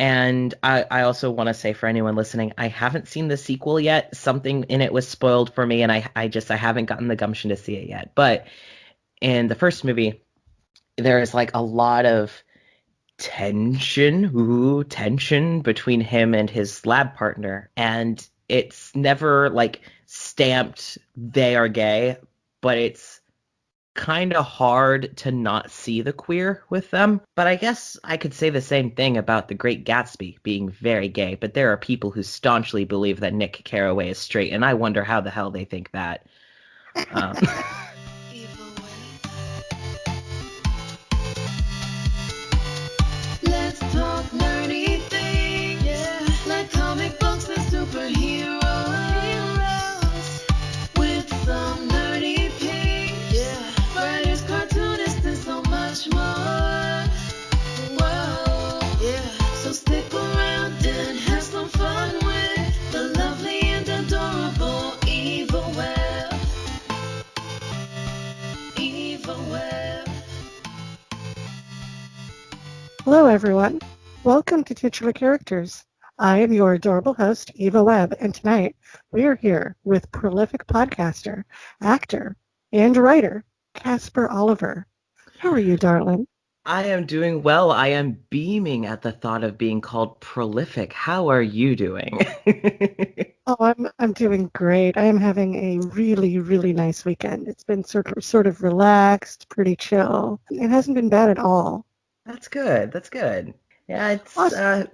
And I also want to say for anyone listening, I haven't seen the sequel yet. Something in it was spoiled for me, and I haven't gotten the gumption to see it yet. But in the first movie, there is like a lot of tension between him and his lab partner, and it's never like stamped they are gay, but it's kind of hard to not see the queer with them. But I guess I could say the same thing about The Great Gatsby being very gay, but there are people who staunchly believe that Nick Carraway is straight, and I wonder how the hell they think that. Um, Let's talk nerdy things, like comic books and superheroes, with some nerdy peeps, writers, cartoonists, and so much more. Whoa, so stick around and have some fun with the lovely and adorable Evil Web. Evil Web. Hello, everyone. Welcome to Titular Characters. I am your adorable host, Eva Webb, and tonight we are here with prolific podcaster, actor, and writer, Casper Oliver. How are you, darling? I am doing well. I am beaming at the thought of being called prolific. How are you doing? Oh, I'm doing great. I am having a really, really nice weekend. It's been sort of relaxed, pretty chill. It hasn't been bad at all. That's good. That's good. Yeah, it's Awesome.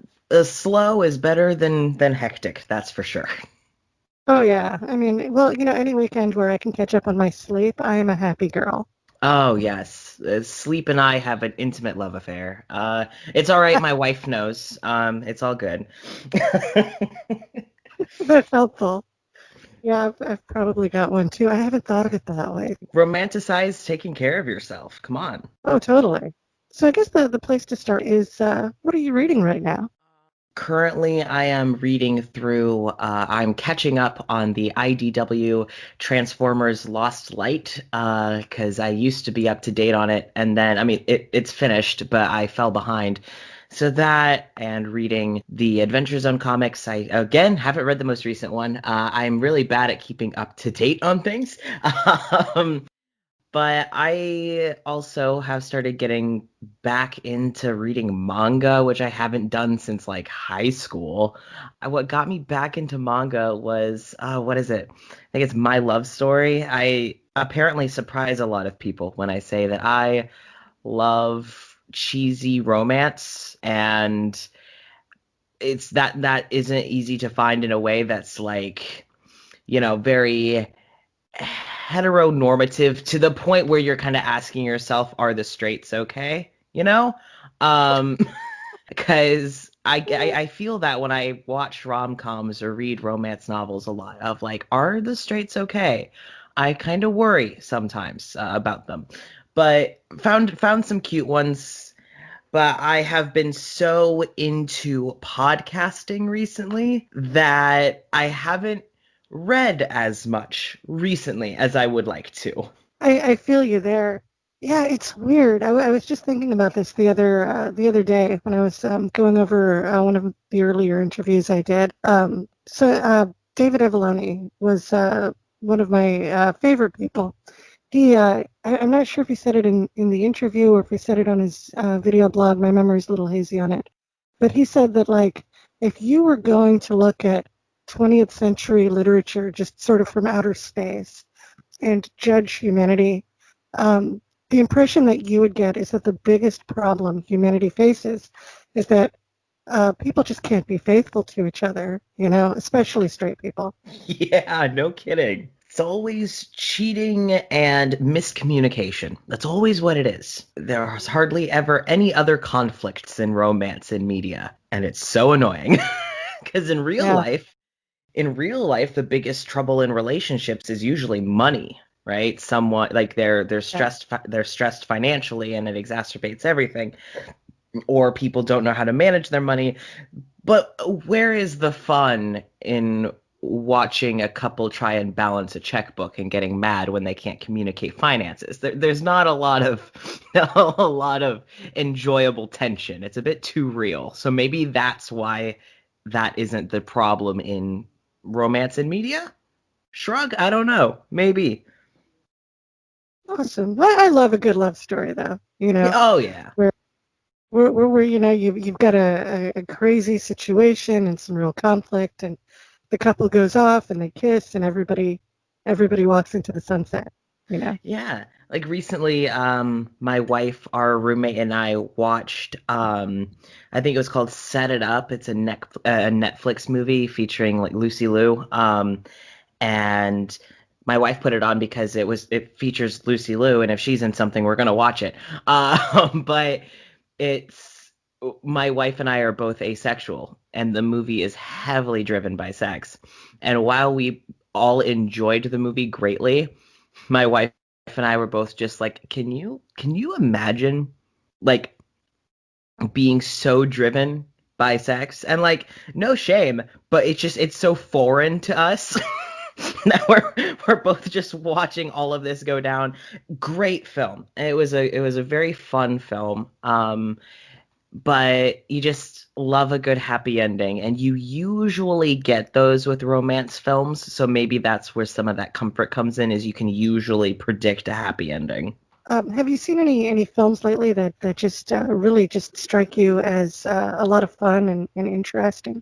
slow is better than hectic, that's for sure. Oh yeah. I mean, well, any weekend where I can catch up on my sleep, I am a happy girl. Oh, yes. Sleep and I have an intimate love affair. It's all right, my wife knows. It's all good. That's helpful. Yeah, I've probably got one too. I haven't thought of it that way. Romanticize taking care of yourself. Come on. Oh, totally. So I guess the place to start is what are you reading right now? Currently, I am reading through, I'm catching up on the IDW Transformers Lost Light, because I used to be up to date on it, and then, I mean, it's finished, but I fell behind. So that, and reading the Adventure Zone comics, I, again, haven't read the most recent one. I'm really bad at keeping up to date on things. Um, but I also have started getting back into reading manga, which I haven't done since like high school. What got me back into manga was, what is it? I think it's My Love Story. I apparently surprise a lot of people when I say that I love cheesy romance, and it's that isn't easy to find in a way that's like, very heteronormative to the point where you're kind of asking yourself, are the straights okay? Um, because I feel that when I watch rom-coms or read romance novels a lot of like, are the straights okay? I kind of worry sometimes about them, but found some cute ones. But I have been so into podcasting recently that I haven't read as much recently as I would like to. I feel you there. Yeah, it's weird. I was just thinking about this the other day when I was going over one of the earlier interviews I did. David Evoloni was one of my favorite people. I'm not sure if he said it in the interview or if he said it on his video blog. My memory's a little hazy on it. But he said that, like, if you were going to look at 20th century literature just sort of from outer space and judge humanity, the impression that you would get is that the biggest problem humanity faces is that people just can't be faithful to each other, especially straight people. Yeah, no kidding. It's always cheating and miscommunication. That's always what it is. There's hardly ever any other conflicts in romance in media, and it's so annoying. Because Yeah. in real life, the biggest trouble in relationships is usually money, right? Someone like they're Yeah. stressed financially, and it exacerbates everything. Or people don't know how to manage their money. But where is the fun in watching a couple try and balance a checkbook and getting mad when they can't communicate finances. There's not a lot of a lot of enjoyable tension. It's a bit too real. So maybe that's why that isn't the problem in romance and media. Shrug, I don't know. Maybe. Awesome. I love a good love story, though. Yeah, oh yeah. Where where you've got a crazy situation and some real conflict, and the couple goes off and they kiss, and everybody walks into the sunset. You know. Yeah. Like recently, my wife, our roommate, and I watched I think it was called Set It Up. It's a Netflix movie featuring like Lucy Liu. And my wife put it on because it features Lucy Liu, and if she's in something, we're gonna watch it. But it's my wife and I are both asexual, and the movie is heavily driven by sex. And while we all enjoyed the movie greatly, my wife and I were both just like, can you imagine like being so driven by sex? And like, no shame, but it's so foreign to us. That we're both just watching all of this go down. Great film. It was a very fun film. But you just love a good happy ending, and you usually get those with romance films. So maybe that's where some of that comfort comes in, is you can usually predict a happy ending. Have you seen any films lately that just really just strike you as a lot of fun and interesting?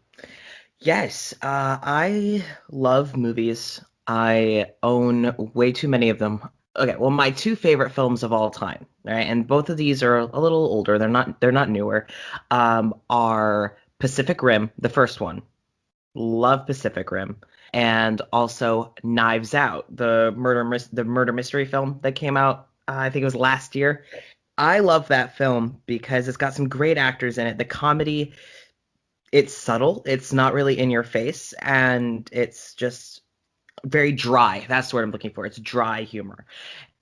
Yes, I love movies. I own way too many of them. Okay, well, my two favorite films of all time, right, and both of these are a little older. They're not newer. Are Pacific Rim, the first one. Love Pacific Rim, and also Knives Out, the murder mystery film that came out. I think it was last year. I love that film because it's got some great actors in it. The comedy, it's subtle, it's not really in your face, and it's just very dry. That's what I'm looking for. It's dry humor,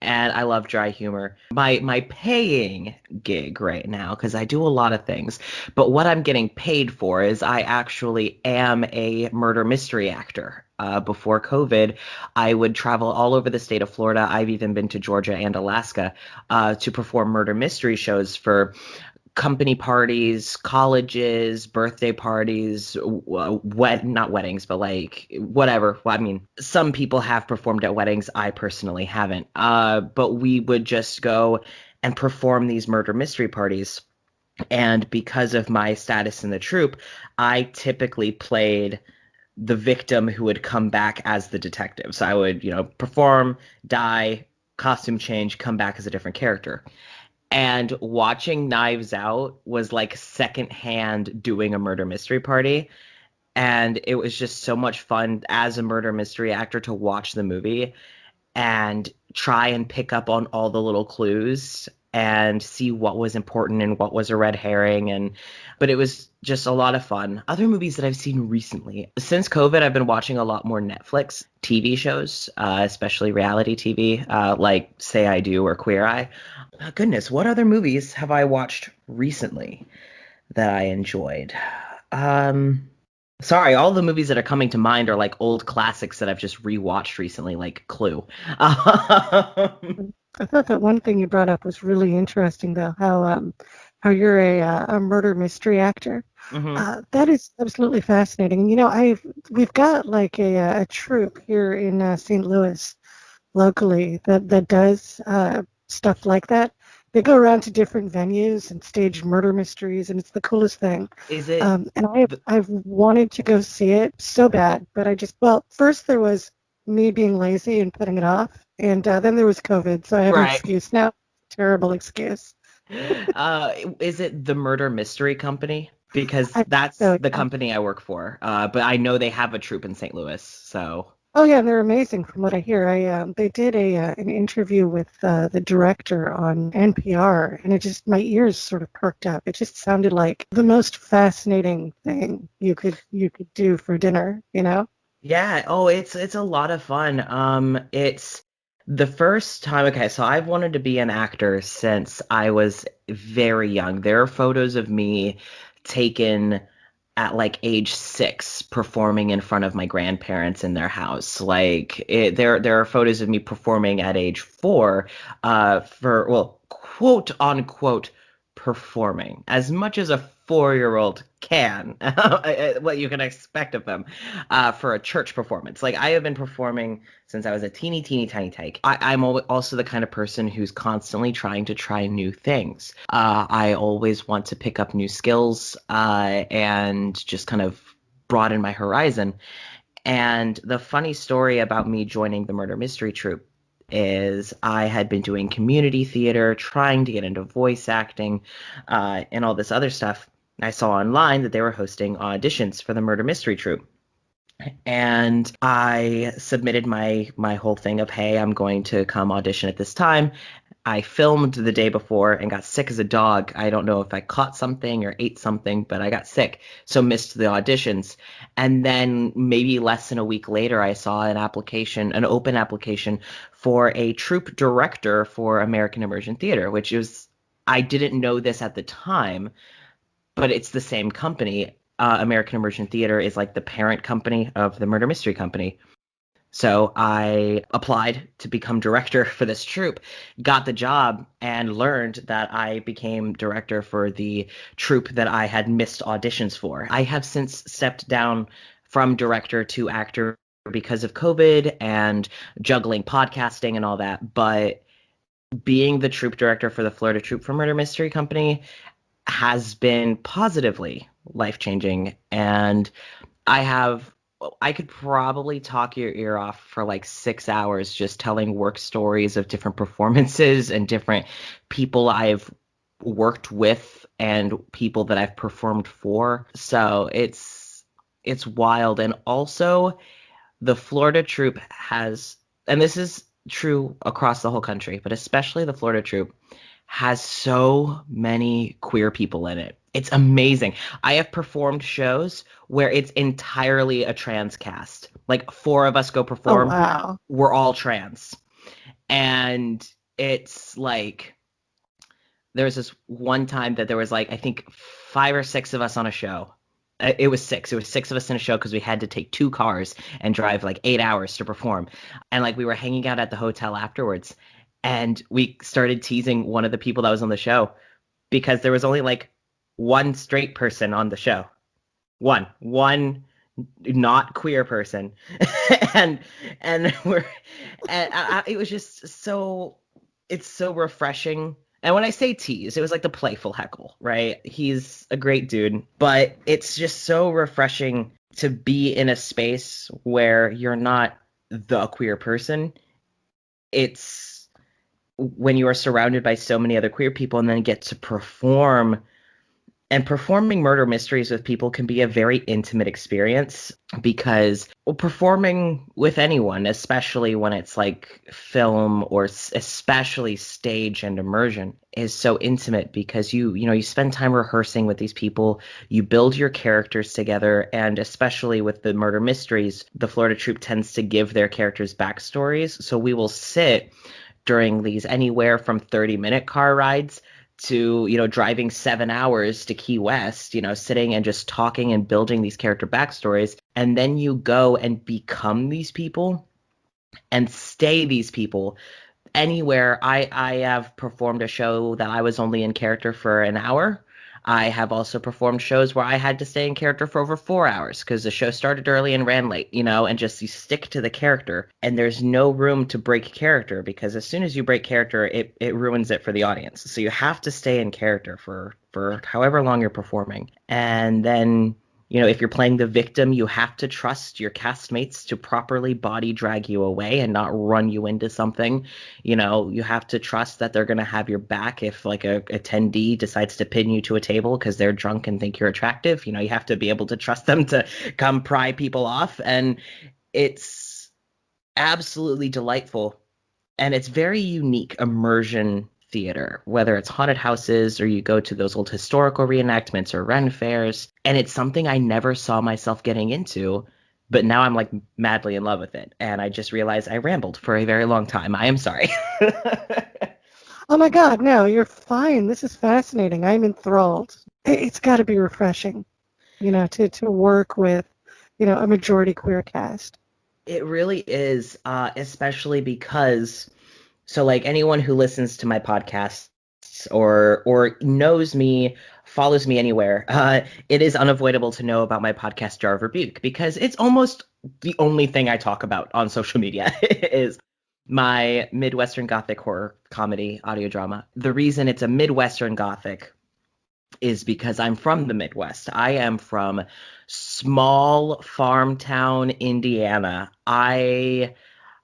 and I love dry humor. My paying gig right now, because I do a lot of things, but what I'm getting paid for is I actually am a murder mystery actor. Before COVID, I would travel all over the state of Florida. I've even been to Georgia and Alaska to perform murder mystery shows for company parties, colleges, birthday parties, not weddings, but like whatever. Well, I mean, some people have performed at weddings. I personally haven't. But we would just go and perform these murder mystery parties. And because of my status in the troupe, I typically played the victim who would come back as the detective. So I would, perform, die, costume change, come back as a different character. And watching Knives Out was like secondhand doing a murder mystery party. And it was just so much fun as a murder mystery actor to watch the movie and try and pick up on all the little clues and see what was important and what was a red herring. And but it was just a lot of fun. Other movies that I've seen recently, since COVID, I've been watching a lot more Netflix TV shows, especially reality TV, like Say I Do or Queer Eye. Goodness, what other movies have I watched recently that I enjoyed? Um, Sorry, all the movies that are coming to mind are like old classics that I've just rewatched recently, like Clue. I thought that one thing you brought up was really interesting, though, how you're a murder mystery actor. Mhm. That is absolutely fascinating. We've got like a troupe here in St. Louis locally that does stuff like that. They go around to different venues and stage murder mysteries, and it's the coolest thing. Is it And I've wanted to go see it so bad, but well, first there was me being lazy and putting it off, and then there was COVID, so I have an right? excuse now. Terrible excuse. Is it the Murder Mystery Company? Because I that's so the yeah. company I work for. But I know they have a troupe in St. Louis, so. Oh yeah, they're amazing from what I hear. They did an interview with the director on NPR, and it just my ears sort of perked up. It just sounded like the most fascinating thing you could do for dinner, you know? Yeah, oh, it's a lot of fun. It's the first time, okay, so I've wanted to be an actor since I was very young. There are photos of me taken at like age 6 performing in front of my grandparents in their house. There are photos of me performing at age 4, for, well, quote unquote performing as much as a 4-year-old can, what you can expect of them, for a church performance. Like I have been performing since I was a teeny tiny tyke. I'm also the kind of person who's constantly trying to try new things. I always want to pick up new skills, and just kind of broaden my horizon. And the funny story about me joining the murder mystery troupe is I had been doing community theater, trying to get into voice acting, and all this other stuff. I saw online that they were hosting auditions for the murder mystery troupe. And I submitted my whole thing of, hey, I'm going to come audition at this time. I filmed the day before and got sick as a dog. I don't know if I caught something or ate something, but I got sick, so missed the auditions. And then maybe less than a week later, I saw an open application for a troupe director for American Immersion Theater, which is, I didn't know this at the time, but it's the same company. American Immersion Theater is like the parent company of the Murder Mystery Company. So I applied to become director for this troupe, got the job, and learned that I became director for the troupe that I had missed auditions for. I have since stepped down from director to actor because of COVID and juggling podcasting and all that. But being the troupe director for the Florida Troupe for Murder Mystery Company has been positively life-changing. And I have I could probably talk your ear off for like 6 hours just telling work stories of different performances and different people I've worked with and people that I've performed for. So it's wild. And also the Florida troupe has, and this is true across the whole country, but especially the Florida troupe has so many queer people in it. It's amazing. I have performed shows where it's entirely a trans cast. Like 4 of us go Oh, perform, wow. we're all trans. And it's like there was this one time that there was like I think 5 or 6 of us on a show. It was 6. It was 6 of us in a show because we had to take 2 cars and drive like 8 hours to perform. And like we were hanging out at the hotel afterwards, and we started teasing one of the people that was on the show because there was only like one straight person on the show. One not queer person. and and we're and it was just so, it's so refreshing. And when I say tease, it was like the playful heckle, right? He's a great dude, but it's just so refreshing to be in a space where you're not the queer person. It's when you are surrounded by so many other queer people and then get to perform, and performing murder mysteries with people can be a very intimate experience because, well, performing with anyone, especially when it's like film or especially stage and immersion, is so intimate because you spend time rehearsing with these people, you build your characters together, and especially with the murder mysteries, the Florida troupe tends to give their characters backstories. So we will sit during these anywhere from 30-minute car rides to driving 7 hours to Key West, sitting and just talking and building these character backstories, and then you go and become these people and stay these people anywhere. I have performed a show that I was only in character for an hour. I have also performed shows where I had to stay in character for over 4 hours because the show started early and ran late, and just you stick to the character, and there's no room to break character because as soon as you break character, it ruins it for the audience. So you have to stay in character for however long you're performing. And then if you're playing the victim, you have to trust your castmates to properly body drag you away and not run you into something. You have to trust that they're going to have your back if like a attendee decides to pin you to a table because they're drunk and think you're attractive. You have to be able to trust them to come pry people off. And it's absolutely delightful. And it's very unique immersion theater, whether it's haunted houses or you go to those old historical reenactments or Ren fairs. And it's something I never saw myself getting into, but now I'm like madly in love with it. And I just realized I rambled for a very long time. I am sorry. Oh my God, no, you're fine. This is fascinating. I'm enthralled. It's got to be refreshing. to work with, a majority queer cast. It really is, especially because so like anyone who listens to my podcasts or knows me, follows me anywhere, it is unavoidable to know about my podcast Jar of Rebuke because it's almost the only thing I talk about on social media is my Midwestern Gothic horror comedy audio drama. The reason it's a Midwestern Gothic is because I'm from the Midwest. I am from small farm town Indiana. I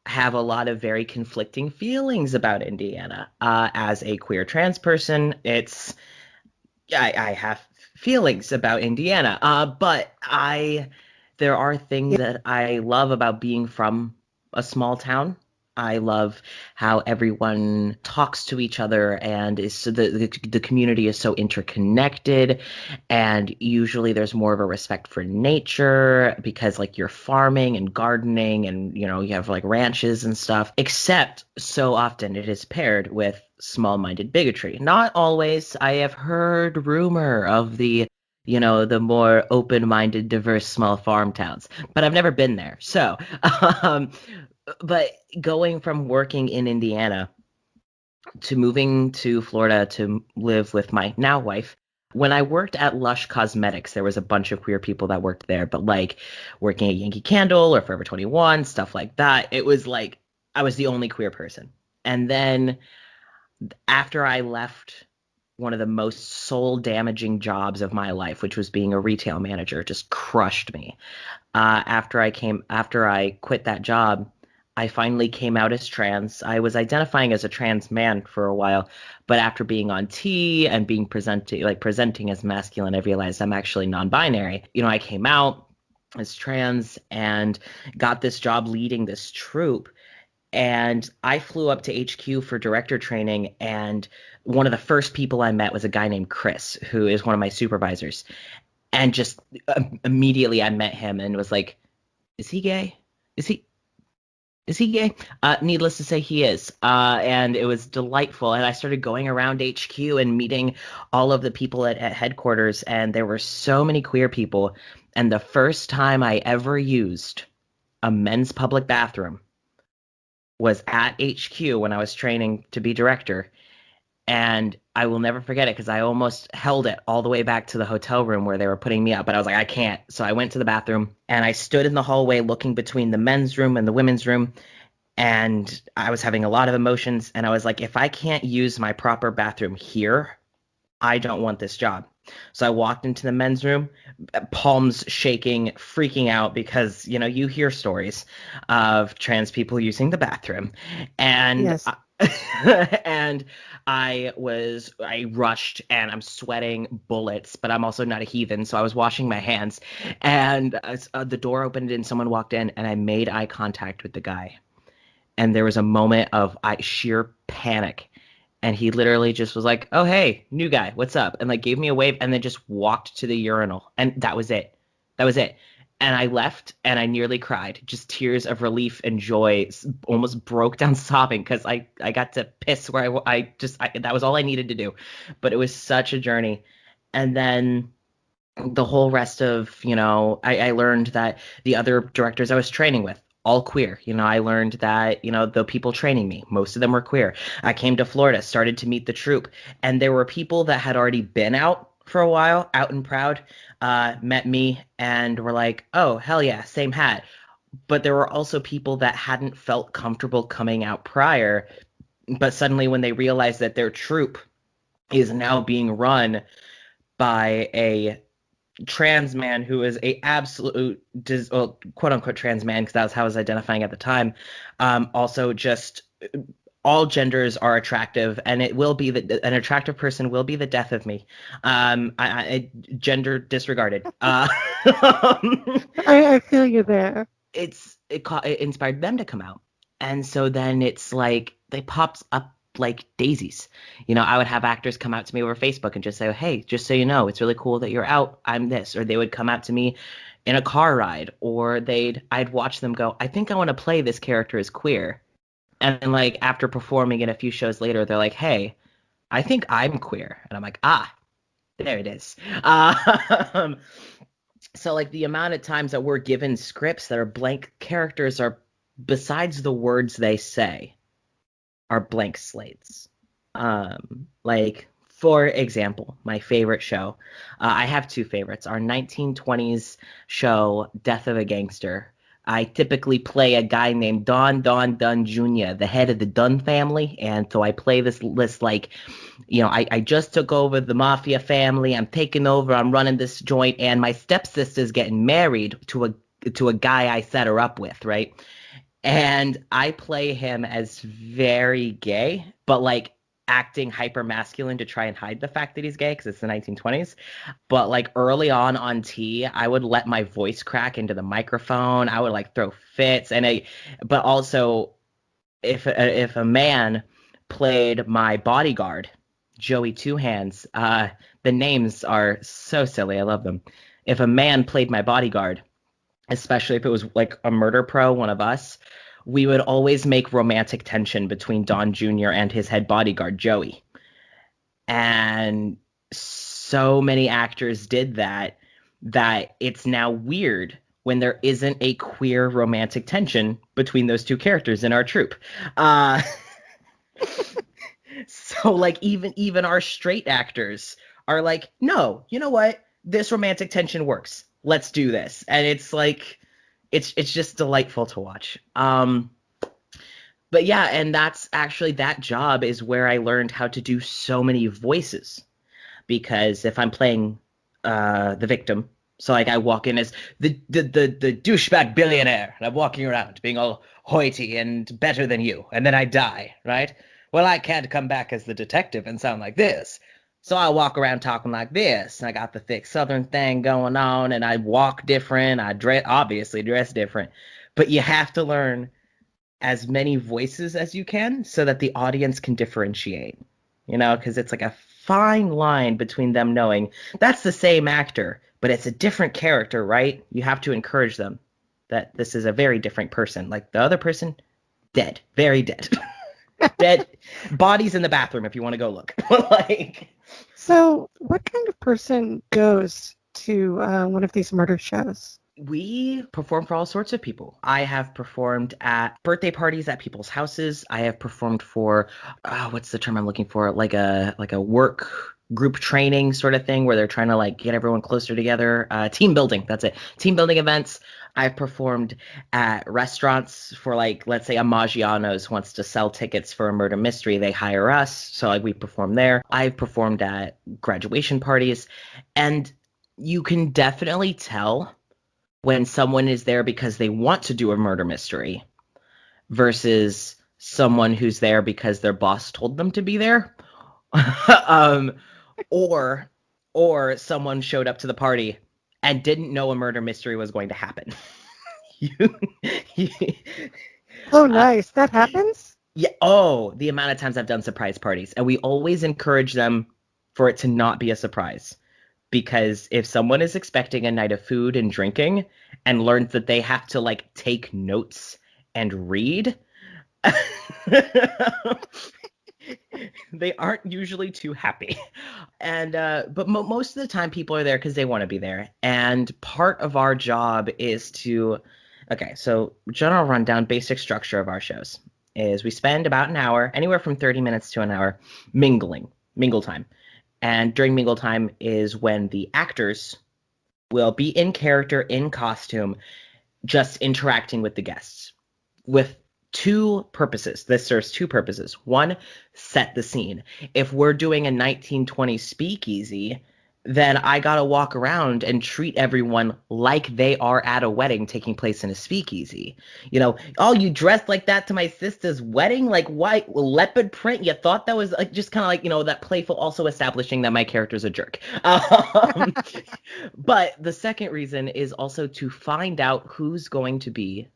have a lot of very conflicting feelings about Indiana. As a queer trans person, I have feelings about Indiana. But there are things Yeah. that I love about being from a small town. I love how everyone talks to each other and is so the community is so interconnected, and usually there's more of a respect for nature because like you're farming and gardening and you have like ranches and stuff, except so often it is paired with small-minded bigotry. Not always. I have heard rumor of the more open-minded, diverse small farm towns, but I've never been there. So, um, but going from working in Indiana to moving to Florida to live with my now wife, when I worked at Lush Cosmetics, there was a bunch of queer people that worked there, but like working at Yankee Candle or Forever 21, stuff like that, it was like I was the only queer person. And then after I left one of the most soul damaging jobs of my life, which was being a retail manager, just crushed me. After I quit that job, I finally came out as trans. I was identifying as a trans man for a while, but after being on T and being presenting as masculine, I realized I'm actually non-binary. I came out as trans and got this job leading this troupe, and I flew up to HQ for director training, and one of the first people I met was a guy named Chris, who is one of my supervisors. And just immediately I met him and was like, is he gay? Is he is he gay? Needless to say, he is. And it was delightful. And I started going around HQ and meeting all of the people at headquarters, and there were so many queer people. And the first time I ever used a men's public bathroom was at HQ when I was training to be director. And I will never forget it because I almost held it all the way back to the hotel room where they were putting me up, but I was like, I can't. So I went to the bathroom and I stood in the hallway looking between the men's room and the women's room. And I was having a lot of emotions. And I was like, if I can't use my proper bathroom here, I don't want this job. So I walked into the men's room, palms shaking, freaking out because, you hear stories of trans people using the bathroom. And Yes. and I rushed and I'm sweating bullets, but I'm also not a heathen, so I was washing my hands. And the door opened and someone walked in, and I made eye contact with the guy. And there was a moment of sheer panic, and he literally just was like, "Oh, hey, new guy, what's up?" And like gave me a wave and then just walked to the urinal. And that was it. That was it. And I left and I nearly cried. Just tears of relief and joy. Almost broke down sobbing because I got to piss where that was all I needed to do. But it was such a journey. And then the whole rest of, I learned that the other directors I was training with, all queer. I learned that, the people training me, most of them were queer. I came to Florida, started to meet the troupe, and there were people that had already been out for a while, out and proud, met me and were like, oh, hell yeah, same hat. But there were also people that hadn't felt comfortable coming out prior, but suddenly when they realized that their troupe is now being run by a trans man who is a absolute well, quote unquote trans man because that was how I was identifying at the time. Also, just all genders are attractive, and it will be that an attractive person will be the death of me. Gender disregarded. I feel you there. It inspired them to come out, and so then it's like they popped up like daisies. I would have actors come out to me over Facebook and just say, hey, just so you know, it's really cool that you're out, I'm this. Or they would come out to me in a car ride, or I'd watch them go, I think I want to play this character as queer. And then like after performing it a few shows later, they're like, hey, I think I'm queer. And I'm like, there it is. So like the amount of times that we're given scripts that are blank characters are, besides the words they say, are blank slates. Like for example, my favorite show, I have two favorites. Our 1920s show, Death of a Gangster. I typically play a guy named Don Dunn Jr., the head of the Dunn family, and so I play this like, I just took over the mafia family. I'm taking over. I'm running this joint, and my stepsister's getting married to a guy I set her up with, right? And I play him as very gay, but like acting hyper masculine to try and hide the fact that he's gay because it's the 1920s. But like early on T, I would let my voice crack into the microphone. I would like throw fits, but also if a man played my bodyguard, Joey Two Hands, the names are so silly. I love them. If a man played my bodyguard, especially if it was like a murder pro, one of us, we would always make romantic tension between Don Jr. and his head bodyguard, Joey. And so many actors did that it's now weird when there isn't a queer romantic tension between those two characters in our troupe. Uh, so like even our straight actors are like, no, you know what? This romantic tension works. Let's do this. And it's like it's just delightful to watch. But yeah, and that's actually that job is where I learned how to do so many voices because if I'm playing the victim, so like I walk in as the douchebag billionaire, and I'm walking around being all hoity and better than you, and then I die, right? Well, I can't come back as the detective and sound like this. So I walk around talking like this. And I got the thick southern thing going on, and I walk different. I obviously dress different. But you have to learn as many voices as you can so that the audience can differentiate, because it's like a fine line between them knowing that's the same actor, but it's a different character, right? You have to encourage them that this is a very different person. Like the other person, dead, very dead. Dead bodies in the bathroom if you want to go look. Like, So, what kind of person goes to one of these murder shows? we perform for all sorts of people. I have performed at birthday parties at people's houses. I have performed for what's the term I'm looking for? Like a work group training sort of thing where they're trying to like get everyone closer together. Team building, that's it. Team building events. I've performed at restaurants for like, let's say a Maggiano's wants to sell tickets for a murder mystery. They hire us. So like we perform there. I've performed at graduation parties, and you can definitely tell when someone is there because they want to do a murder mystery versus someone who's there because their boss told them to be there. um, or or someone showed up to the party and didn't know a murder mystery was going to happen. you, you- Oh, uh, nice. That happens? yeah. Oh, the amount of times I've done surprise parties, and we always encourage them for it to not be a surprise. Because if someone is expecting a night of food and drinking and learns that they have to like take notes and read, they aren't usually too happy. And but most of the time people are there because they want to be there. And part of our job is to, okay, so general rundown, basic structure of our shows is we spend about an hour, anywhere from 30 minutes to an hour, mingle time. And during mingle time is when the actors will be in character, in costume, just interacting with the guests with two purposes. This serves two purposes. One, set the scene. If we're doing a 1920s speakeasy, then I gotta walk around and treat everyone like they are at a wedding taking place in a speakeasy. Oh, you dressed like that to my sister's wedding? Like white leopard print? You thought that was like just kind of like, that playful, also establishing that my character's a jerk. But the second reason is also to find out who's going to be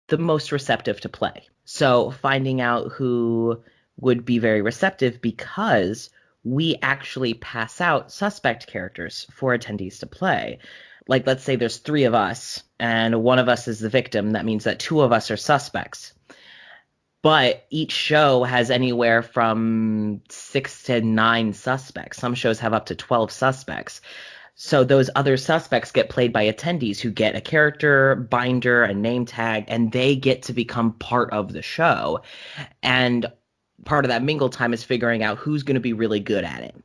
the most receptive to play. So finding out who would be very receptive because we actually pass out suspect characters for attendees to play. Like, let's say there's three of us and one of us is the victim. That means that two of us are suspects. But each show has anywhere from 6 to 9 suspects. Some shows have up to 12 suspects. So those other suspects get played by attendees who get a character binder, a name tag, and they get to become part of the show. And part of that mingle time is figuring out who's going to be really good at it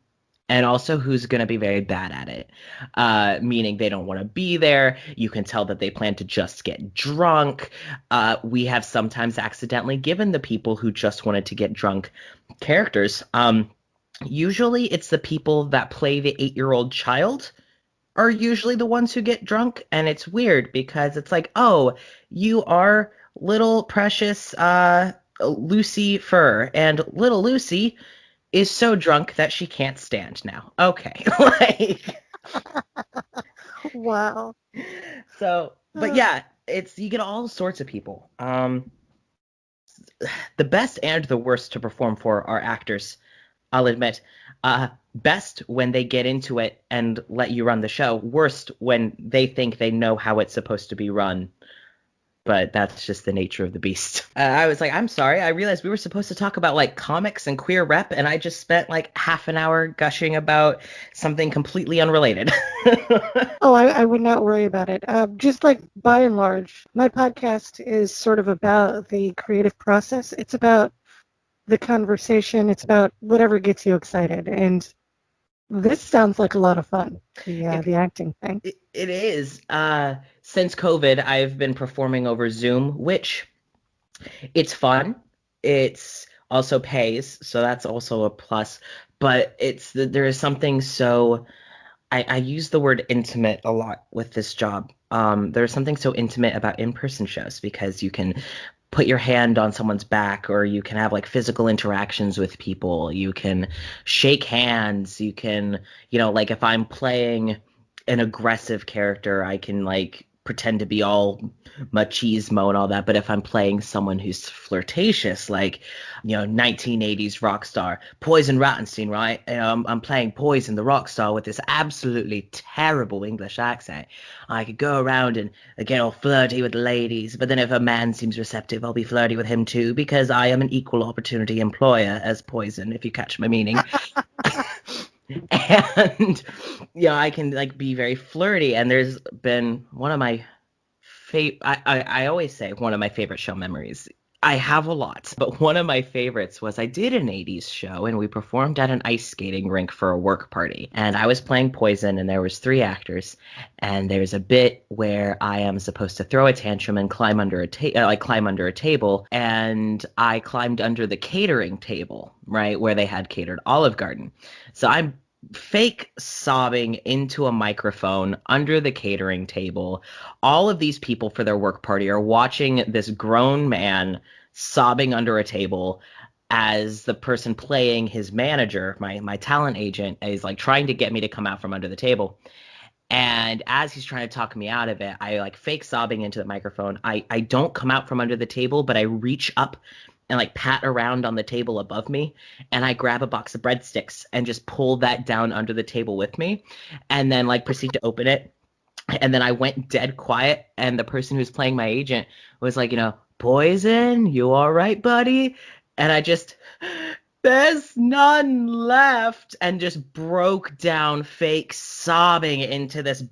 and also who's going to be very bad at it, meaning they don't want to be there. You can tell that they plan to just get drunk. We have sometimes accidentally given the people who just wanted to get drunk characters. Usually it's the people that play the 8-year-old child are usually the ones who get drunk, and it's weird because it's like, oh, you are little precious Lucy Fur, and little Lucy is so drunk that she can't stand now. Okay. Like, Wow. so, but Uh, yeah, it's you get all sorts of people. The best and the worst to perform for are actors, I'll admit. Best when they get into it and let you run the show. Worst when they think they know how it's supposed to be run, but that's just the nature of the beast. I was like, I'm sorry, I realized we were supposed to talk about like comics and queer rep, and I just spent like half an hour gushing about something completely unrelated. Oh, I would not worry about it. Just like by and large, my podcast is sort of about the creative process. It's about the conversation. It's about whatever gets you excited. And this sounds like a lot of fun. It, The acting thing. it is. Since COVID, I've been performing over Zoom, which it's fun. It's also pays, so that's also a plus. But there is something so I use the word intimate a lot with this job. There's something so intimate about in-person shows because you can put your hand on someone's back or you can have like physical interactions with people. You can shake hands. You can, like if I'm playing an aggressive character, I can like pretend to be all machismo and all that. But if I'm playing someone who's flirtatious, like, 1980s rock star, Poison Rattenstein, right? I'm playing Poison, the rock star, with this absolutely terrible English accent. I could go around and get all flirty with ladies, but then if a man seems receptive, I'll be flirty with him too, because I am an equal opportunity employer as Poison, if you catch my meaning. And I can like be very flirty. And there's been one of my I always say one of my favorite show memories. I have a lot, but one of my favorites was I did an 80s show and we performed at an ice skating rink for a work party. And I was playing Poison and there was 3 actors. And there's a bit where I am supposed to throw a tantrum and climb under a table. And I climbed under the catering table, right, where they had catered Olive Garden. So I'm fake sobbing into a microphone under the catering table. All of these people for their work party are watching this grown man sobbing under a table as the person playing his manager, my talent agent, is like trying to get me to come out from under the table. And as he's trying to talk me out of it, I like fake sobbing into the microphone. I don't come out from under the table, but I reach up and like pat around on the table above me, and I grab a box of breadsticks and just pull that down under the table with me, and then like proceed to open it. And then I went dead quiet, and the person who's playing my agent was like, Poison, you all right, buddy? And I just, there's none left, and just broke down fake sobbing into this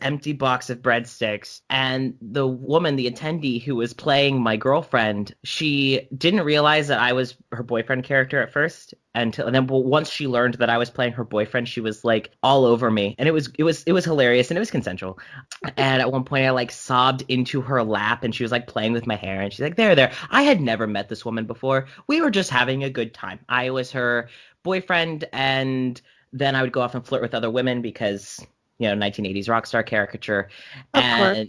empty box of breadsticks. And the woman, the attendee who was playing my girlfriend, she didn't realize that I was her boyfriend character at first, and then once she learned that I was playing her boyfriend, she was like all over me, and it was hilarious, and it was consensual. And at one point I like sobbed into her lap, and she was like playing with my hair, and she's like, there. I had never met this woman before. We were just having a good time. I was her boyfriend, and then I would go off and flirt with other women because 1980s rock star caricature. Of course.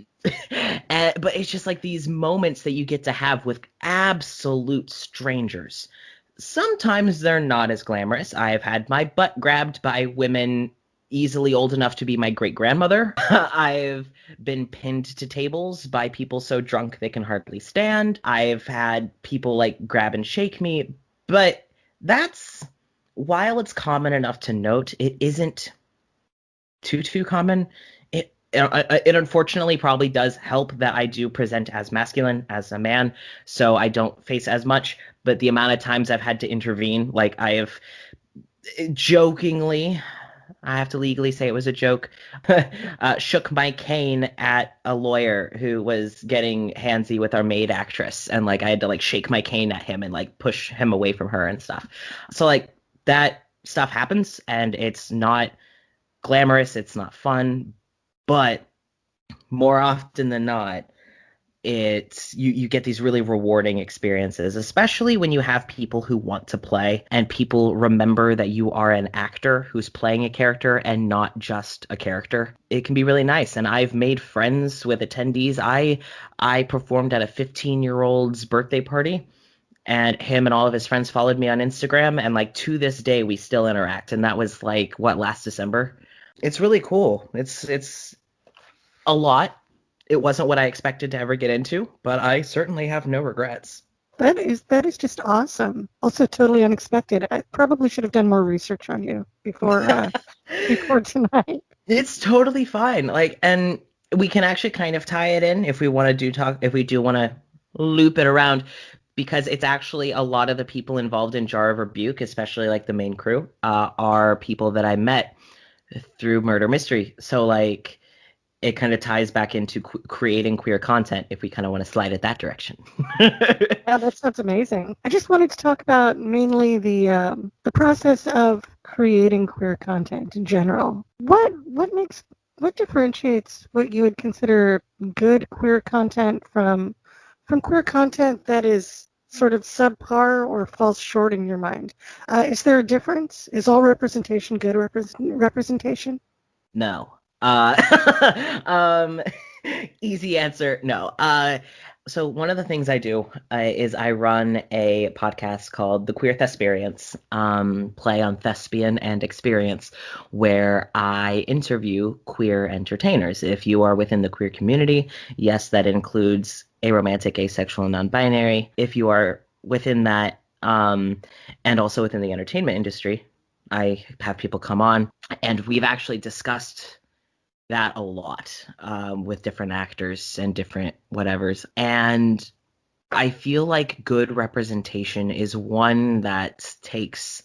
And, but it's just like these moments that you get to have with absolute strangers. Sometimes they're not as glamorous. I've had my butt grabbed by women easily old enough to be my great grandmother. I've been pinned to tables by people so drunk they can hardly stand. I've had people like grab and shake me, but that's, while it's common enough to note, it isn't too common. It unfortunately probably does help that I do present as masculine, as a man, so I don't face as much. But the amount of times I've had to intervene, like I have jokingly I have to legally say it was a joke. Shook my cane at a lawyer who was getting handsy with our maid actress, and like I had to like shake my cane at him and like push him away from her and stuff. So like that stuff happens, and it's not glamorous, it's not fun, but more often than not, it's you get these really rewarding experiences, especially when you have people who want to play and people remember that you are an actor who's playing a character and not just a character. It can be really nice, and I've made friends with attendees. I performed at a 15-year-old's birthday party, and him and all of his friends followed me on Instagram, and like to this day we still interact, and that was like what, last December. It's really cool. It's a lot. It wasn't what I expected to ever get into, but I certainly have no regrets. That is just awesome. Also totally unexpected. I probably should have done more research on you before tonight. It's totally fine. Like, and we can actually kind of tie it in if we want to do talk, if we do want to loop it around, because it's actually a lot of the people involved in Jar of Rebuke, especially like the main crew, are people that I met through Murder Mystery. So like it kind of ties back into creating queer content if we kind of want to slide it that direction. Yeah, that sounds amazing. I just wanted to talk about mainly the process of creating queer content in general. What differentiates what you would consider good queer content from queer content that is sort of subpar or falls short in your mind? Is there a difference? Is all representation good representation? No. Um, easy answer, no. So one of the things I do is I run a podcast called The Queer Thesperience, play on thespian and experience, where I interview queer entertainers. If you are within the queer community, yes, that includes aromantic, asexual, and non-binary. If you are within that, and also within the entertainment industry, I have people come on, and we've actually discussed that a lot with different actors and different whatevers. And I feel like good representation is one that takes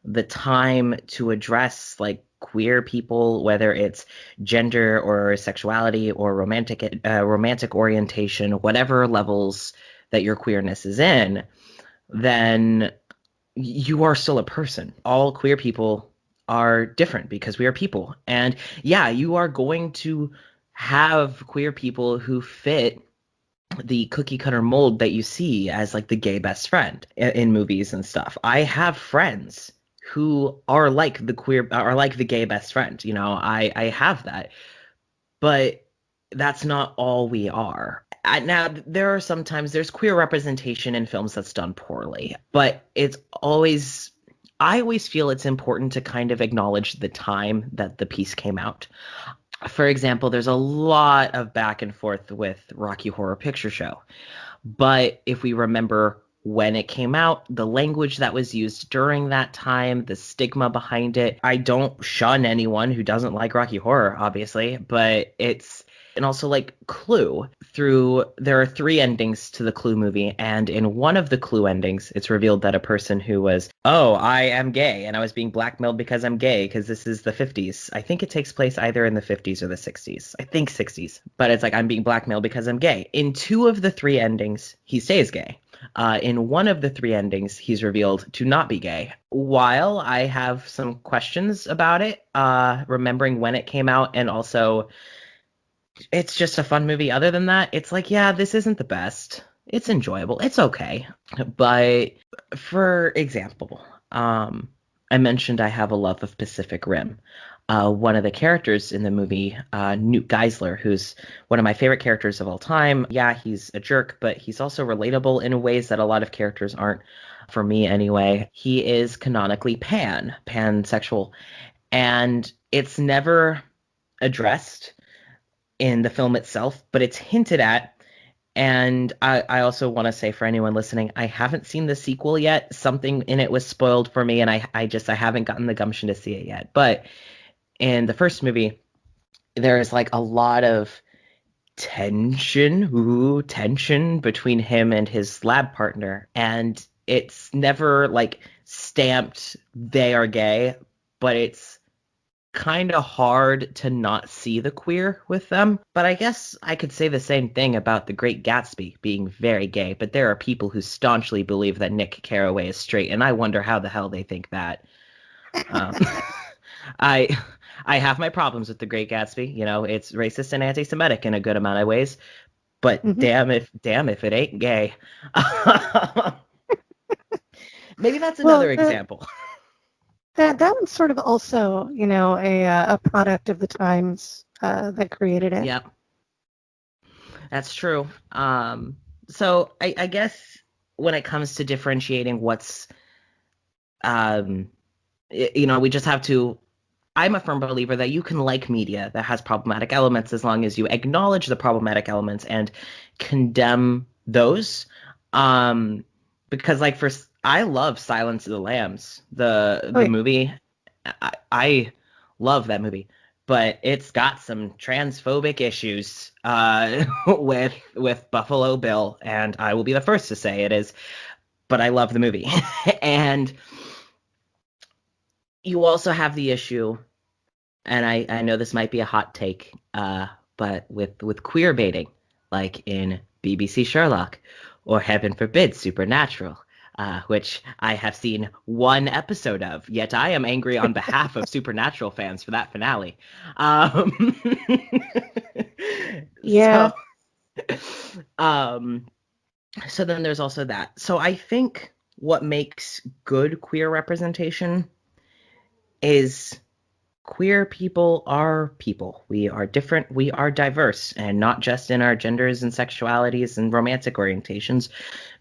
the time to address like queer people, whether it's gender or sexuality or romantic orientation, whatever levels that your queerness is in, then you are still a person. All queer people are different because we are people. And yeah, you are going to have queer people who fit the cookie cutter mold that you see as like the gay best friend in movies and stuff. I have friends who are like the gay best friend. You know, I have that, but that's not all we are. Now, there are sometimes there's queer representation in films that's done poorly, but I always feel it's important to kind of acknowledge the time that the piece came out. For example, there's a lot of back and forth with Rocky Horror Picture Show, but if we remember when it came out, the language that was used during that time, the stigma behind it. I don't shun anyone who doesn't like Rocky Horror, obviously, but it's and also like Clue. There are three endings to the Clue movie, and in one of the Clue endings, it's revealed that a person who was, oh, I am gay, and I was being blackmailed because I'm gay, because this is the 50s. I think it takes place either in the 50s or the 60s. I think 60s, but it's like I'm being blackmailed because I'm gay. In two of the three endings, he stays gay. In one of the three endings, he's revealed to not be gay. While I have some questions about it, remembering when it came out, and also it's just a fun movie. Other than that, it's like, yeah, this isn't the best. It's enjoyable. It's okay. But for example, I mentioned I have a love of Pacific Rim. One of the characters in the movie, Newt Geisler, who's one of my favorite characters of all time. Yeah, he's a jerk, but he's also relatable in ways that a lot of characters aren't, for me anyway. He is canonically pansexual, and it's never addressed in the film itself, but it's hinted at. And I also want to say for anyone listening, I haven't seen the sequel yet. Something in it was spoiled for me, and I haven't gotten the gumption to see it yet. But in the first movie, there is like a lot of tension between him and his lab partner, and it's never like stamped they are gay, but it's kind of hard to not see the queer with them. But I guess I could say the same thing about The Great Gatsby being very gay, but there are people who staunchly believe that Nick Carraway is straight, and I wonder how the hell they think that. Um, I I have my problems with The Great Gatsby. You know, it's racist and anti-Semitic in a good amount of ways, but Mhm. damn if it ain't gay. Maybe that's Well, another example. that one's sort of also, a product of the times that created it. Yep, that's true. So I guess when it comes to differentiating what's um we just have to. I'm a firm believer that you can like media that has problematic elements as long as you acknowledge the problematic elements and condemn those. Um, because like I love Silence of the Lambs, Oh, the yeah. movie. I love that movie, but it's got some transphobic issues with Buffalo Bill, and I will be the first to say it is. But I love the movie, and you also have the issue, and I know this might be a hot take, but with queer baiting, like in BBC Sherlock, or heaven forbid, Supernatural, which I have seen one episode of, yet I am angry on behalf of Supernatural fans for that finale. Um, Yeah. so, um, so then there's also that. So I think what makes good queer representation is queer people are people. We are different. We are diverse, and not just in our genders and sexualities and romantic orientations,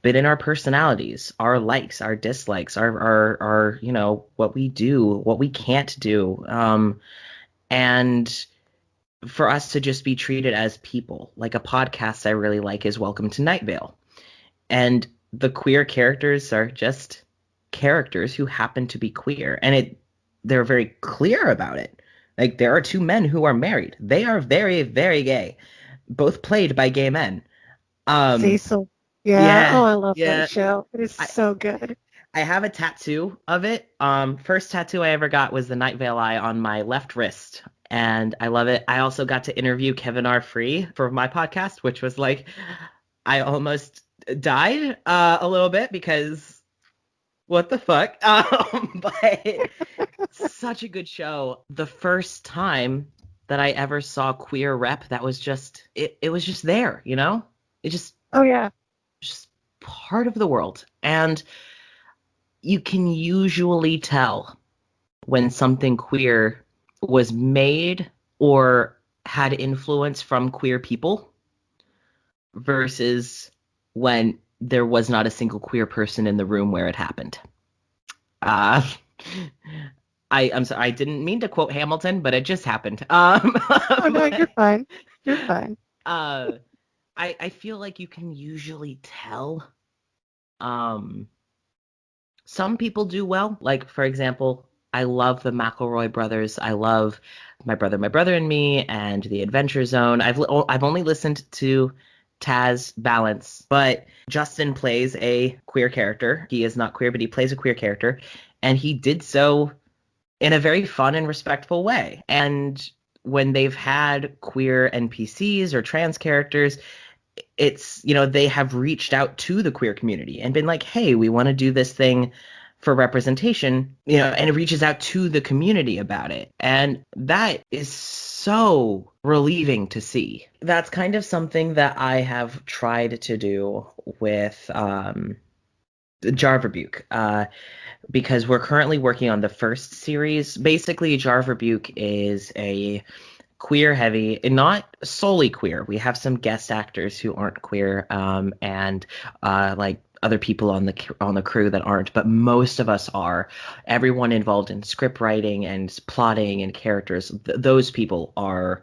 but in our personalities, our likes, our dislikes, our what we do, what we can't do. And for us to just be treated as people. Like a podcast I really like is Welcome to Night Vale. And the queer characters are just characters who happen to be queer, and they're very clear about it. Like there are two men who are married. They are very, very gay, both played by gay men. Um, Cecil. Yeah. Oh, yeah, I love that yeah. show. It is I so good. I have a tattoo of it. First tattoo I ever got was the Night Vale Eye on my left wrist, and I love it. I also got to interview Kevin R. Free for my podcast, which was like I almost died a little bit because what the fuck? But such a good show. The first time that I ever saw queer rep, that was just it was just there, you know? It Oh, yeah. just part of the world. And you can usually tell when something queer was made or had influence from queer people versus when there was not a single queer person in the room where it happened. Uh, I'm sorry, I didn't mean to quote Hamilton, but it just happened. Oh, no, you're But, fine. You're fine. uh, I feel like you can usually tell. Um, some people do well. Like for example, I love the McElroy brothers. I love my brother and me, and the Adventure Zone. I've only listened to Taz Balance, but Justin plays a queer character. He is not queer, but he plays a queer character, and he did so in a very fun and respectful way. And when they've had queer NPCs or trans characters, it's, they have reached out to the queer community and been like, hey, we want to do this thing for representation, and it reaches out to the community about it. And that is so relieving to see. That's kind of something that I have tried to do with Jar Rebuke. Because we're currently working on the first series. Basically, Jar Rebuke is a queer heavy, not solely queer. We have some guest actors who aren't queer, and like other people on the crew that aren't, but most of us are. Everyone involved in script writing and plotting and characters, those people are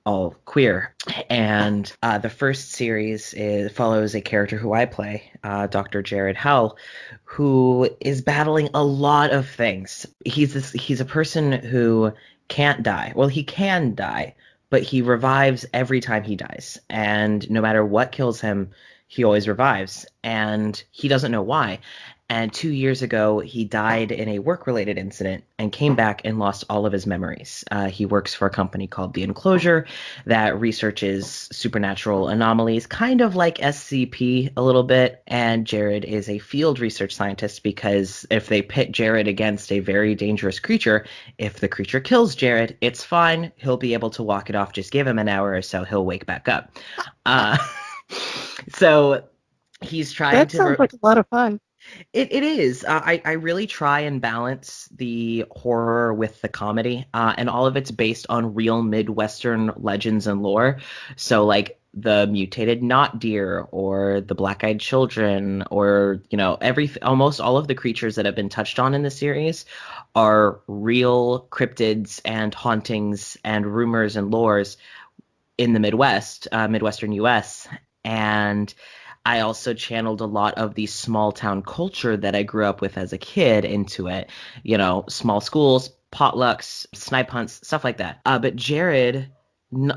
all queer. And the first series follows a character who I play, Dr. Jared Howell, who is battling a lot of things. He's a person who can't die. Well, he can die, but he revives every time he dies. And no matter what kills him, he always revives, and he doesn't know why. And 2 years ago, he died in a work-related incident and came back and lost all of his memories. He works for a company called The Enclosure that researches supernatural anomalies, kind of like SCP a little bit. And Jared is a field research scientist because if they pit Jared against a very dangerous creature, if the creature kills Jared, it's fine. He'll be able to walk it off. Just give him an hour or so, he'll wake back up. Uh, so he's trying That to sounds like a lot of fun. it is. I really try and balance the horror with the comedy, and all of it's based on real Midwestern legends and lore. So, like the mutated knot deer, or the black-eyed children, or almost all of the creatures that have been touched on in the series are real cryptids and hauntings and rumors and lores in the Midwest, Midwestern U.S. And I also channeled a lot of the small town culture that I grew up with as a kid into it. Small schools, potlucks, snipe hunts, stuff like that. But Jared,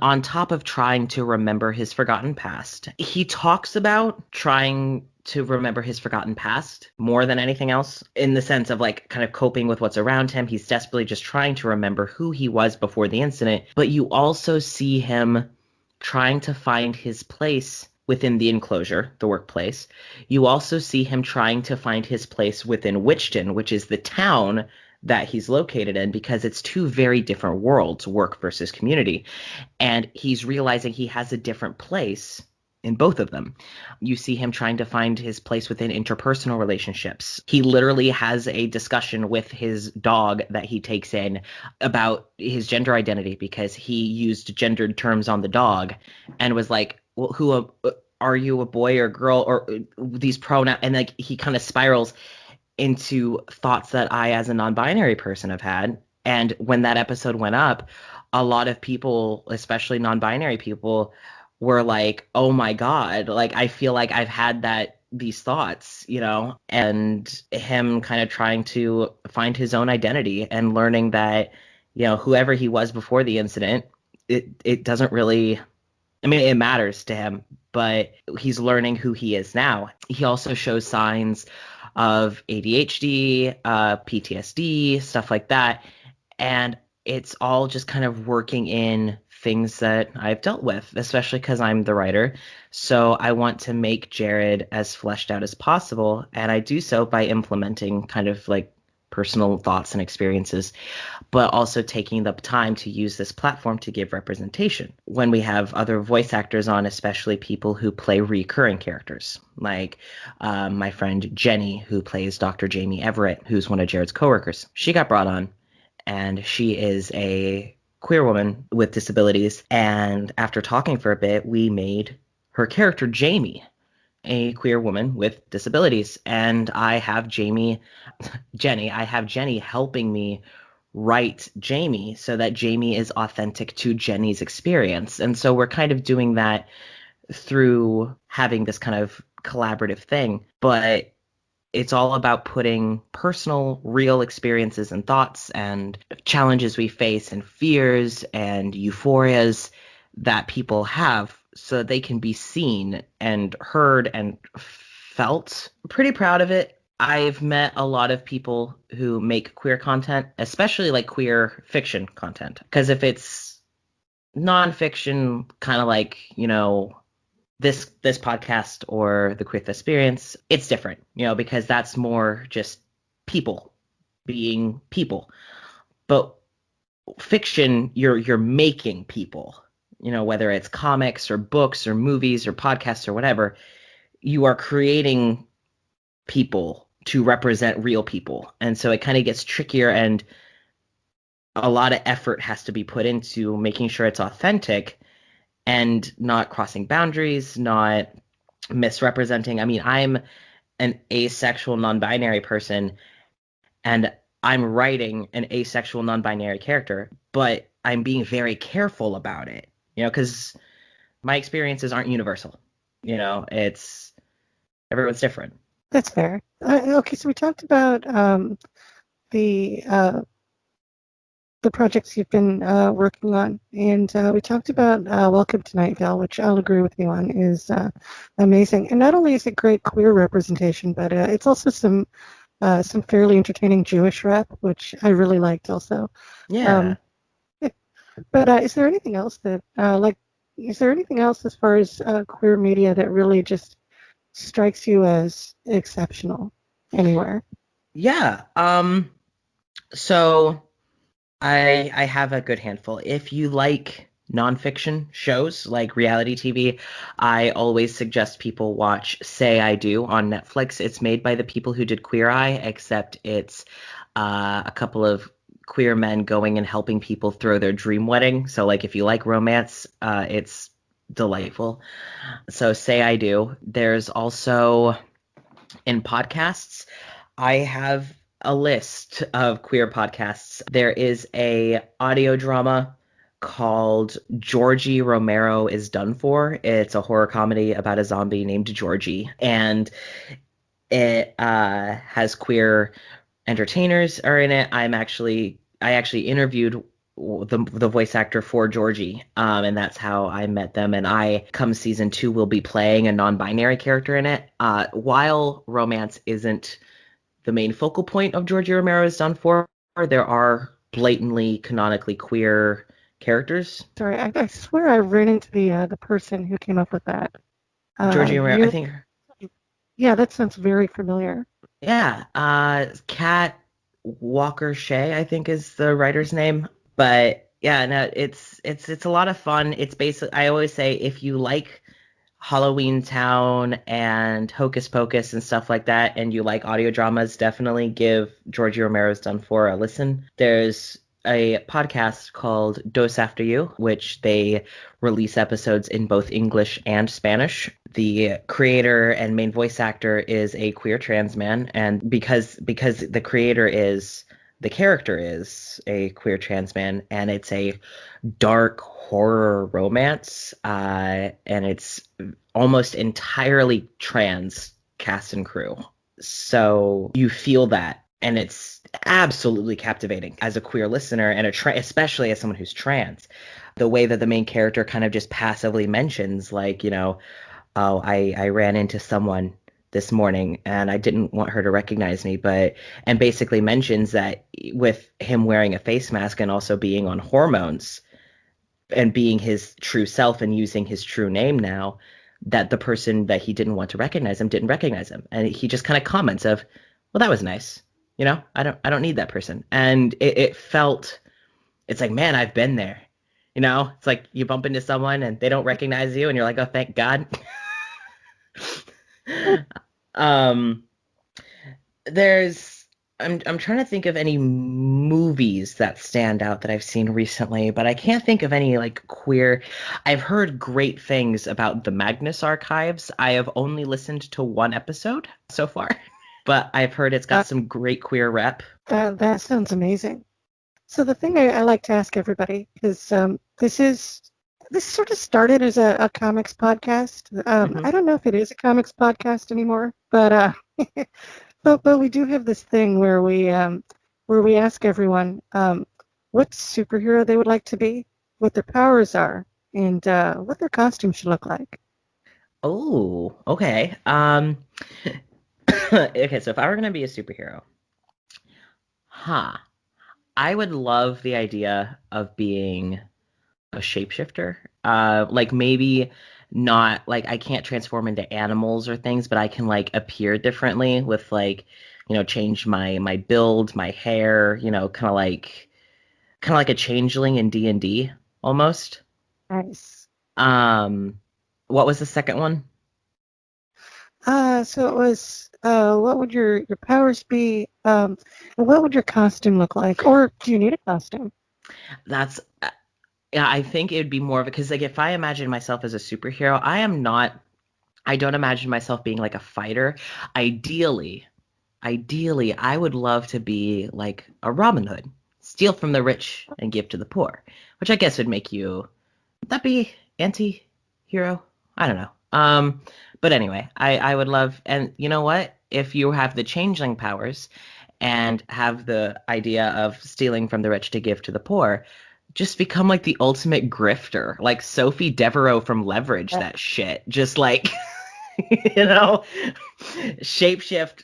on top of trying to remember his forgotten past, he talks about trying to remember his forgotten past more than anything else, in the sense of like kind of coping with what's around him. He's desperately just trying to remember who he was before the incident. But you also see him trying to find his place within the enclosure, the workplace. You also see him trying to find his place within Witchton, which is the town that he's located in, because it's two very different worlds, work versus community. And he's realizing he has a different place in both of them. You see him trying to find his place within interpersonal relationships. He literally has a discussion with his dog that he takes in about his gender identity, because he used gendered terms on the dog and was like, well, are you, a boy or girl, or these pronouns? And like he kind of spirals into thoughts that I, as a non-binary person, have had. And when that episode went up, a lot of people, especially non-binary people, were like, "Oh my God, like I feel like I've had these thoughts," and him kind of trying to find his own identity and learning that, whoever he was before the incident, it doesn't really, I mean, it matters to him, but he's learning who he is now. He also shows signs of ADHD, PTSD, stuff like that. And it's all just kind of working in things that I've dealt with, especially because I'm the writer. So I want to make Jared as fleshed out as possible. And I do so by implementing kind of like personal thoughts and experiences, but also taking the time to use this platform to give representation. When we have other voice actors on, especially people who play recurring characters, like my friend Jenny, who plays Dr. Jamie Everett, who's one of Jared's coworkers. She got brought on, and she is a queer woman with disabilities. And after talking for a bit, we made her character Jamie a queer woman with disabilities. And I have Jenny helping me write Jamie so that Jamie is authentic to Jenny's experience. And so we're kind of doing that through having this kind of collaborative thing. But it's all about putting personal, real experiences and thoughts and challenges we face and fears and euphorias that people have, so they can be seen and heard and felt. Pretty proud of it. I've met a lot of people who make queer content, especially like queer fiction content. Because if it's nonfiction, kind of like, this podcast or the Queer Experience, it's different, because that's more just people being people. But fiction, you're making people, whether it's comics or books or movies or podcasts or whatever, you are creating people to represent real people. And so it kind of gets trickier, and a lot of effort has to be put into making sure it's authentic and not crossing boundaries, not misrepresenting. I mean, I'm an asexual non-binary person, and I'm writing an asexual non-binary character, but I'm being very careful about it, because my experiences aren't universal. It's everyone's different. That's fair. Okay, so we talked about the the projects you've been working on. And we talked about Welcome to Night Vale, which I'll agree with you on is amazing. And not only is it great queer representation, but it's also some fairly entertaining Jewish rap, which I really liked also. Yeah. Um, but is there anything else is there anything else as far as queer media that really just strikes you as exceptional anywhere? Yeah. So I have a good handful. If you like nonfiction shows like reality TV, I always suggest people watch Say I Do on Netflix. It's made by the people who did Queer Eye, except it's a couple of queer men going and helping people throw their dream wedding. So like if you like romance, it's delightful. So Say I Do. There's also in podcasts, I have a list of queer podcasts. There is a audio drama called Georgie Romero is Done For. It's a horror comedy about a zombie named Georgie, and it has queer entertainers are in it. I actually interviewed the voice actor for Georgie, and that's how I met them. And I, come season 2, will be playing a non-binary character in it. While romance isn't the main focal point of Georgie Romero is done for, there are blatantly canonically queer characters. Sorry, I swear I ran into the person who came up with that. Georgie Romero, I You, think, yeah, that sounds very familiar. yeah, Kat Walker Shea, I think is the writer's name. But yeah, no, it's a lot of fun. It's basically, I always say, if you like Halloween Town and Hocus Pocus and stuff like that, and you like audio dramas, definitely give Georgie Romero's Done For a listen. There's a podcast called Dos After You, which they release episodes in both English and Spanish. The creator and main voice actor is a queer trans man, and because the character is a queer trans man, and it's a dark horror romance, and it's almost entirely trans cast and crew. So you feel that, and it's absolutely captivating as a queer listener and especially as someone who's trans. The way that the main character kind of just passively mentions, like, oh, I ran into someone this morning and I didn't want her to recognize me, and basically mentions that with him wearing a face mask and also being on hormones and being his true self and using his true name now, that the person that he didn't want to recognize him didn't recognize him. And he just kind of comments of, well, that was nice. I don't need that person. And it felt, it's like, man, I've been there. It's like you bump into someone and they don't recognize you and you're like, oh, thank God. um, there's I'm trying to think of any movies that stand out that I've seen recently, but I can't think of any like queer. I've heard great things about the Magnus Archives. I have only listened to one episode so far, but I've heard it's got Uh, some great queer rep. that sounds amazing. So the thing I like to ask everybody is this sort of started as a comics podcast. Hmm. I don't know if it is a comics podcast anymore, but but we do have this thing where we ask everyone what superhero they would like to be, what their powers are, and what their costume should look like. Oh, okay. Okay, so if I were gonna be a superhero, huh, I would love the idea of being a shapeshifter. Like maybe not like I can't transform into animals or things, but I can like appear differently with like, change my build, my hair, kind of like a changeling in D&D almost. Nice. Um, what was the second one? So it was what would your powers be? And what would your costume look like? Or do you need a costume? That's Yeah, I think it would be more of because like if I imagine myself as a superhero, I don't imagine myself being like a fighter. Ideally, Ideally, I would love to be like a Robin Hood, steal from the rich and give to the poor, which I guess would make you, would that be anti-hero? I don't know. But anyway, I would love, and you know what? If you have the changeling powers and have the idea of stealing from the rich to give to the poor just become like the ultimate grifter, like Sophie Devereaux from Leverage, that shit. Just like, you know, shapeshift,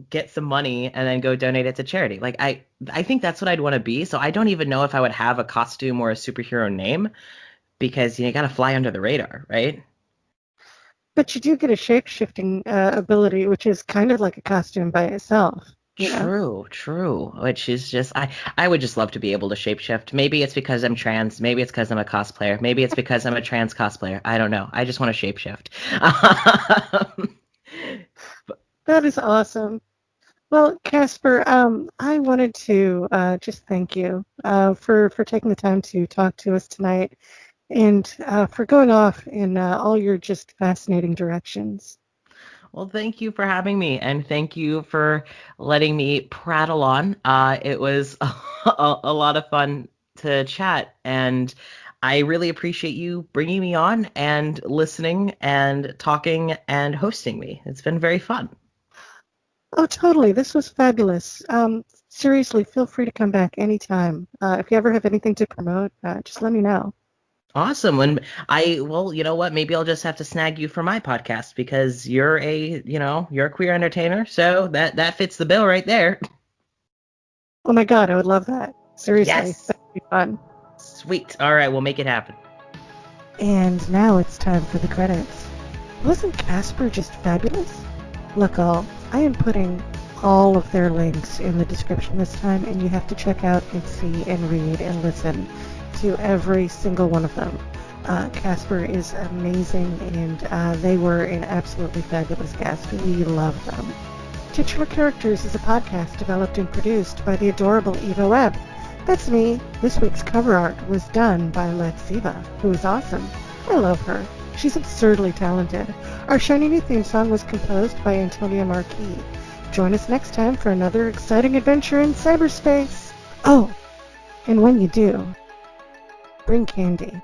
get some money and then go donate it to charity. Like I think that's what I'd want to be. So I don't even know if I would have a costume or a superhero name because you got to fly under the radar, right? But you do get a shape-shifting ability, which is kind of like a costume by itself, you know? True, true. Which is just I would just love to be able to shapeshift. Maybe it's because I'm trans, maybe it's because I'm a cosplayer, maybe it's because I'm a trans cosplayer. I don't know. I just want to shapeshift. That is awesome. Well, Casper, I wanted to just thank you for taking the time to talk to us tonight and for going off in all your just fascinating directions. Well, thank you for having me, and thank you for letting me prattle on. It was a lot of fun to chat, and I really appreciate you bringing me on and listening and talking and hosting me. It's been very fun. Oh, totally. This was fabulous. Seriously, feel free to come back anytime. If you ever have anything to promote, just let me know. Awesome. And well, you know what? Maybe I'll just have to snag you for my podcast because you're a queer entertainer, so that fits the bill right there. Oh my God, I would love that. Seriously, Yes. that would be fun. Sweet. All right, we'll make it happen. And now it's time for the credits. Wasn't Casper just fabulous? Look, all, I am putting all of their links in the description this time, and you have to check out and see and read and listen to every single one of them. Casper is amazing, and they were an absolutely fabulous cast. We love them. Titular Characters is a podcast developed and produced by the adorable Eva Webb. That's me. This week's cover art was done by Lexiva, who is awesome. I love her. She's absurdly talented. Our shiny new theme song was composed by Antonia Marquis. Join us next time for another exciting adventure in cyberspace. Oh, and when you do, bring candy.